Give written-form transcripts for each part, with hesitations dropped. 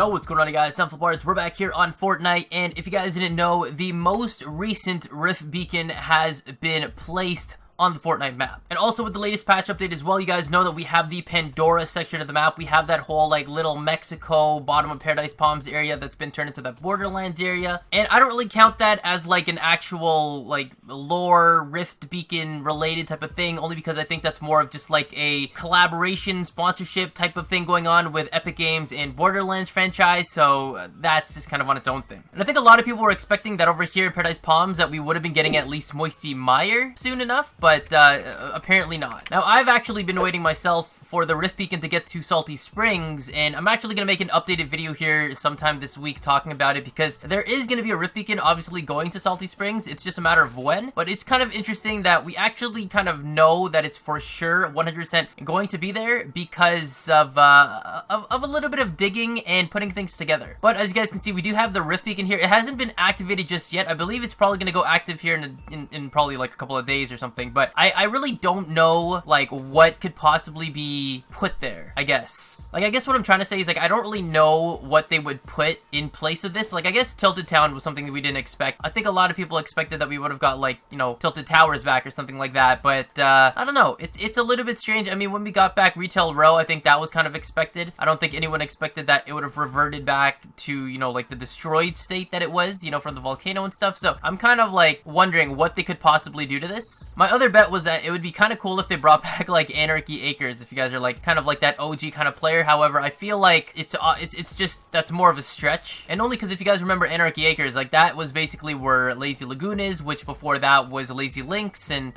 Yo, what's going on, you guys? I'm FlipArtz. We're back here on Fortnite, and if you guys didn't know, the most recent Rift Beacon has been placed on the Fortnite map. And also with the latest patch update as well, you guys know that we have the Pandora section of the map. We have that whole like little Mexico bottom of Paradise Palms area that's been turned into that Borderlands area. And I don't really count that as like an actual like lore Rift Beacon related type of thing, only because I think that's more of just like a collaboration sponsorship type of thing going on with Epic Games and Borderlands franchise. So that's just kind of on its own thing. And I think a lot of people were expecting that over here in Paradise Palms that we would have been getting at least Moisty Mire soon enough, but apparently not. Now, I've actually been waiting myself for the Rift Beacon to get to Salty Springs, and I'm actually going to make an updated video here sometime this week talking about it, because there is going to be a Rift Beacon obviously going to Salty Springs. It's just a matter of when, but it's kind of interesting that we actually kind of know that it's for sure 100% going to be there because of a little bit of digging and putting things together. But as you guys can see, we do have the Rift Beacon here. It hasn't been activated just yet. I believe it's probably going to go active here in probably like a couple of days or something, but I really don't know like what could possibly be put there, I guess. Like, I guess what I'm trying to say is, like, I don't really know what they would put in place of this. Like, I guess Tilted Town was something that we didn't expect. I think a lot of people expected that we would have got, like, you know, Tilted Towers back or something like that. But, I don't know. It's a little bit strange. I mean, when we got back Retail Row, I think that was kind of expected. I don't think anyone expected that it would have reverted back to, you know, like, the destroyed state that it was, you know, from the volcano and stuff. So, I'm kind of, like, wondering what they could possibly do to this. My other bet was that it would be kind of cool if they brought back, like, Anarchy Acres, if you guys are, like, kind of like that OG kind of player. However, I feel like it's just, that's more of a stretch. And only because if you guys remember Anarchy Acres, like that was basically where Lazy Lagoon is, which before that was Lazy Links, and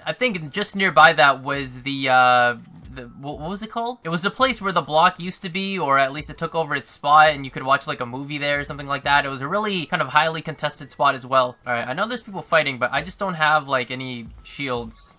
I think just nearby that was the what was it called? It was the place where the block used to be, or at least it took over its spot, and you could watch like a movie there or something like that. It was a really kind of highly contested spot as well. Alright, I know there's people fighting, but I just don't have like any shields.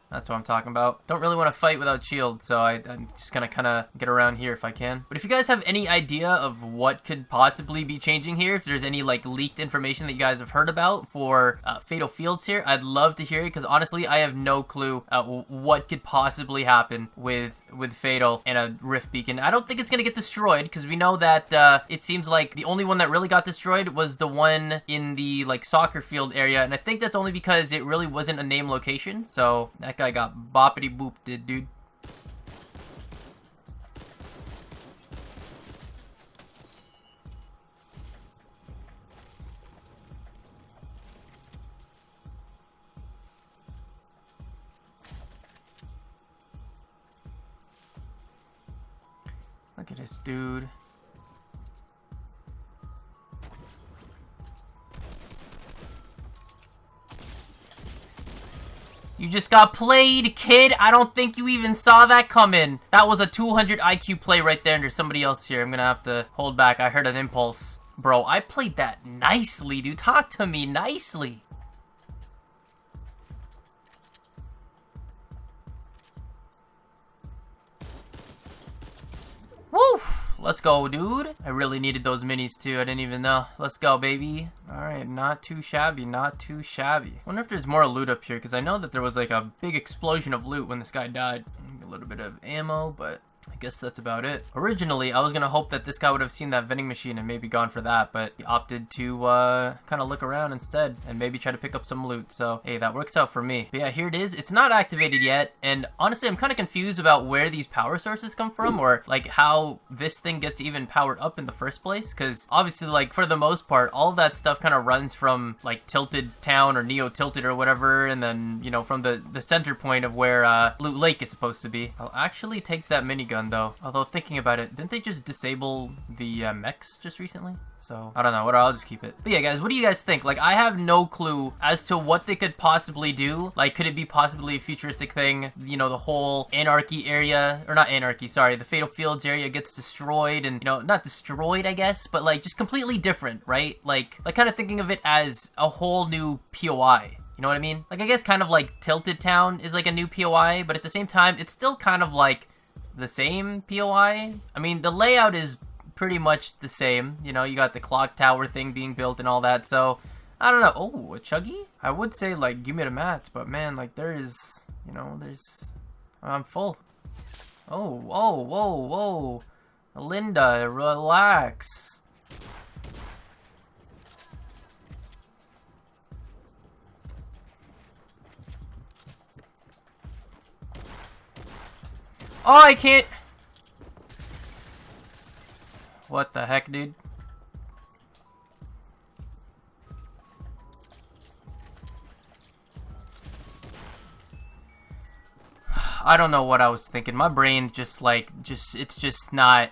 That's what I'm talking about. Don't really want to fight without shield, so I'm just gonna kind of get around here if I can. But if you guys have any idea of what could possibly be changing here, if there's any like leaked information that you guys have heard about for Fatal Fields here, I'd love to hear it, because honestly, I have no clue what could possibly happen with Fatal and a Rift Beacon. I don't think it's gonna get destroyed, because we know that it seems like the only one that really got destroyed was the one in the like soccer field area, and I think that's only because it really wasn't a name location. So that guy got boppity booped, dude. Look at this dude. You just got played, kid. I don't think you even saw that coming. That was a 200 IQ play right there, and there's somebody else here. I'm gonna have to hold back. I heard an impulse. Bro, I played that nicely, dude. Talk to me nicely. Woo! Let's go, dude. I really needed those minis too. I didn't even know. Let's go, baby. Alright, not too shabby, not too shabby. I wonder if there's more loot up here, because I know that there was like a big explosion of loot when this guy died. A little bit of ammo, but I guess that's about it. Originally, I was gonna hope that this guy would have seen that vending machine and maybe gone for that, but he opted to kind of look around instead and maybe try to pick up some loot. So, hey, that works out for me. But yeah, here it is. It's not activated yet, and honestly, I'm kind of confused about where these power sources come from, or like how this thing gets even powered up in the first place, because obviously, like, for the most part, all of that stuff kind of runs from like Tilted Town or Neo Tilted or whatever, and then, you know, from the center point of where Loot Lake is supposed to be. I'll actually take that minigun though. Although thinking about it, didn't they just disable the mechs just recently? So I don't know. I'll just keep it. But yeah, guys, what do you guys think? Like, I have no clue as to what they could possibly do. Like, could it be possibly a futuristic thing? You know, the whole Anarchy area, or not Anarchy, sorry, the Fatal Fields area gets destroyed, and, you know, not destroyed, I guess, but like just completely different, right? Like kind of thinking of it as a whole new POI. You know what I mean? Like, I guess kind of like Tilted Town is like a new POI, but at the same time, it's still kind of like the same POI. I mean, the layout is pretty much the same. You know, you got the clock tower thing being built and all that. So, I don't know. Oh, a Chuggy? I would say, like, give me the mats, but man, like, there is, you know, there's, I'm full. Oh, whoa, whoa, whoa. Linda, relax. Oh, I can't. What the heck, dude? I don't know what I was thinking. My brain just like, it's just not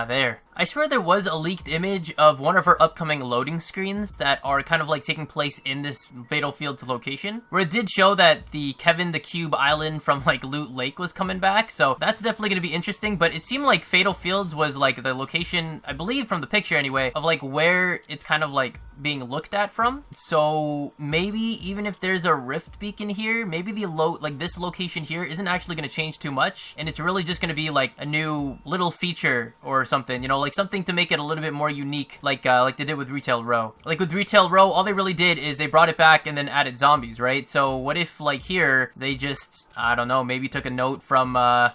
there. I swear there was a leaked image of one of her upcoming loading screens that are kind of like taking place in this Fatal Fields location, where it did show that the Kevin the Cube Island from like Loot Lake was coming back, so that's definitely going to be interesting. But it seemed like Fatal Fields was like the location, I believe from the picture anyway, of like where it's kind of like being looked at from. So maybe even if there's a rift beacon here, maybe the this location here isn't actually going to change too much, and it's really just going to be like a new little feature or something, you know, like something to make it a little bit more unique, like they did with Retail Row. Like with Retail Row, all they really did is they brought it back and then added zombies, right? So what if like here they just, I don't know, maybe took a note from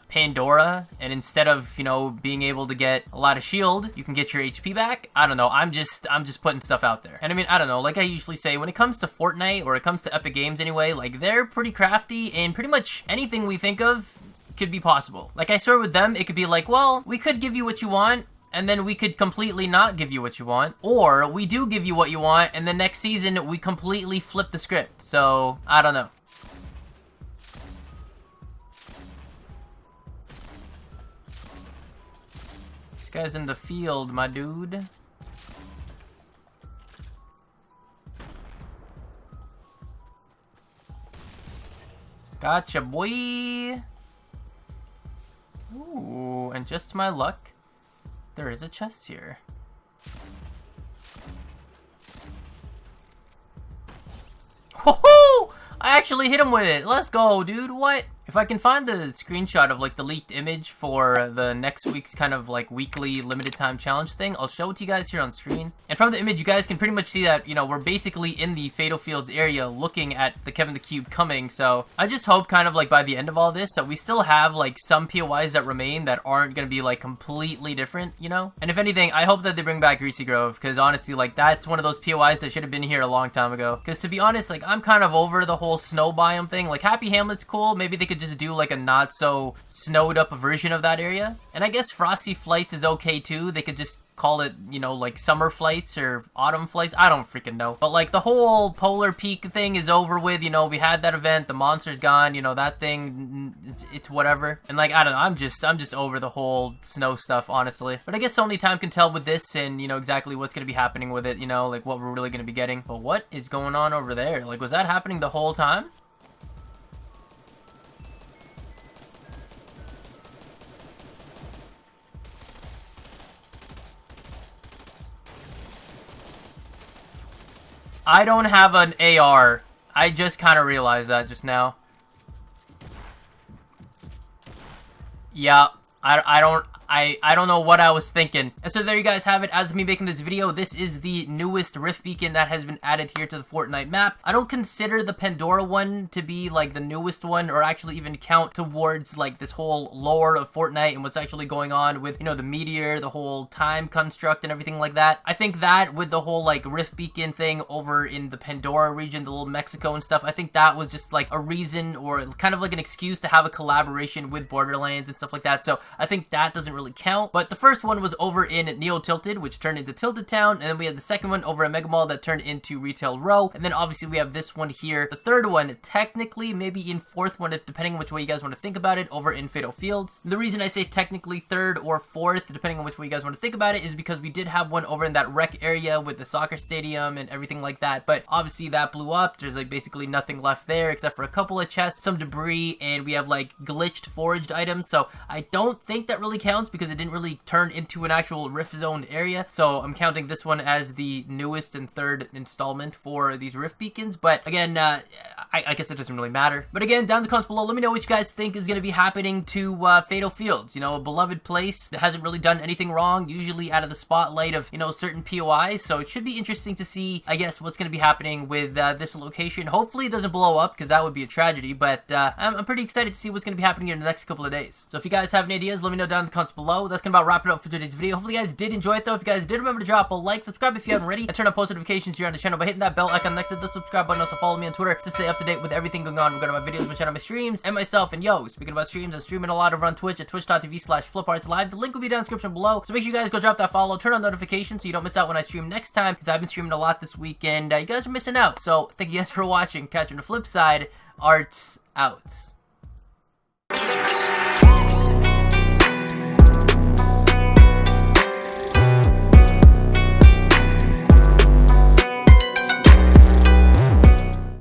Pandora, and instead of, you know, being able to get a lot of shield, you can get your HP back? I don't know. I'm just putting stuff out there. And I mean, I don't know, like I usually say, when it comes to Fortnite, or it comes to Epic Games anyway, like they're pretty crafty, and pretty much anything we think of could be possible. Like I swear with them, it could be like, well, we could give you what you want, and then we could completely not give you what you want. Or we do give you what you want, and the next season we completely flip the script. So, I don't know. This guy's in the field, my dude. Gotcha, boy. Ooh, and just my luck, there is a chest here. Ho-ho! I actually hit him with it. Let's go, dude. What? If I can find the screenshot of like the leaked image for the next week's kind of like weekly limited time challenge thing, I'll show it to you guys here on screen. And from the image, you guys can pretty much see that, you know, we're basically in the Fatal Fields area looking at the Kevin the Cube coming. So I just hope kind of like by the end of all this that we still have like some POIs that remain that aren't going to be like completely different, you know? And if anything, I hope that they bring back Greasy Grove, because honestly, like that's one of those POIs that should have been here a long time ago. Because to be honest, like I'm kind of over the whole snow biome thing. Like Happy Hamlet's cool. Maybe they could just do like a not so snowed up version of that area. And I guess Frosty Flights is okay too. They could just call it, you know, like summer flights or autumn flights. I don't freaking know. But like the whole Polar Peak thing is over with. You know, we had that event. The monster's gone. You know, that thing, it's whatever. And like, I don't know. I'm just over the whole snow stuff, honestly. But I guess only time can tell with this, and you know exactly what's going to be happening with it. You know, like what we're really going to be getting. But what is going on over there? Like, was that happening the whole time? I don't have an AR. I just kind of realized that just now. Yeah, I don't know what I was thinking. And so there you guys have it. As of me making this video, this is the newest rift beacon that has been added here to the Fortnite map. I don't consider the Pandora one to be like the newest one, or actually even count towards like this whole lore of Fortnite and what's actually going on with, you know, the meteor, the whole time construct and everything like that. I think that with the whole like rift beacon thing over in the Pandora region, the little Mexico and stuff, I think that was just like a reason or kind of like an excuse to have a collaboration with Borderlands and stuff like that. So I think that doesn't really count. But the first one was over in Neo Tilted, which turned into Tilted Town, and then we had the second one over at Mega Mall that turned into Retail Row, and then obviously we have this one here, the third one, technically maybe in fourth one, depending on which way you guys want to think about it, over in Fatal Fields. The reason I say technically third or fourth, depending on which way you guys want to think about it, is because we did have one over in that rec area with the soccer stadium and everything like that, but obviously that blew up. There's like basically nothing left there except for a couple of chests, some debris, and we have like glitched foraged items. So I don't think that really counts because it didn't really turn into an actual rift zone area. So I'm counting this one as the newest and third installment for these rift beacons. But again, I guess it doesn't really matter. But again, down in the comments below, let me know what you guys think is going to be happening to Fatal Fields. You know, a beloved place that hasn't really done anything wrong, usually out of the spotlight of, you know, certain POIs. So it should be interesting to see, I guess, what's going to be happening with this location. Hopefully it doesn't blow up, because that would be a tragedy. But I'm pretty excited to see what's going to be happening here in the next couple of days. So if you guys have any ideas, let me know down in the comments below. below. That's gonna about wrap it up for today's video. Hopefully you guys did enjoy it though. If you guys did, remember to drop a like, subscribe if you haven't already, and turn on post notifications here on the channel by hitting that bell icon next to the subscribe button. Also follow me on Twitter to stay up to date with everything going on regarding my videos, my channel, my streams, and myself. And yo, speaking about streams, I'm streaming a lot over on Twitch at twitch.tv/FlipArtz live. The link will be down in the description below. So make sure you guys go drop that follow, turn on notifications so you don't miss out when I stream next time, because I've been streaming a lot this week and you guys are missing out. So thank you guys for watching. Catch you on the flip side. Arts out.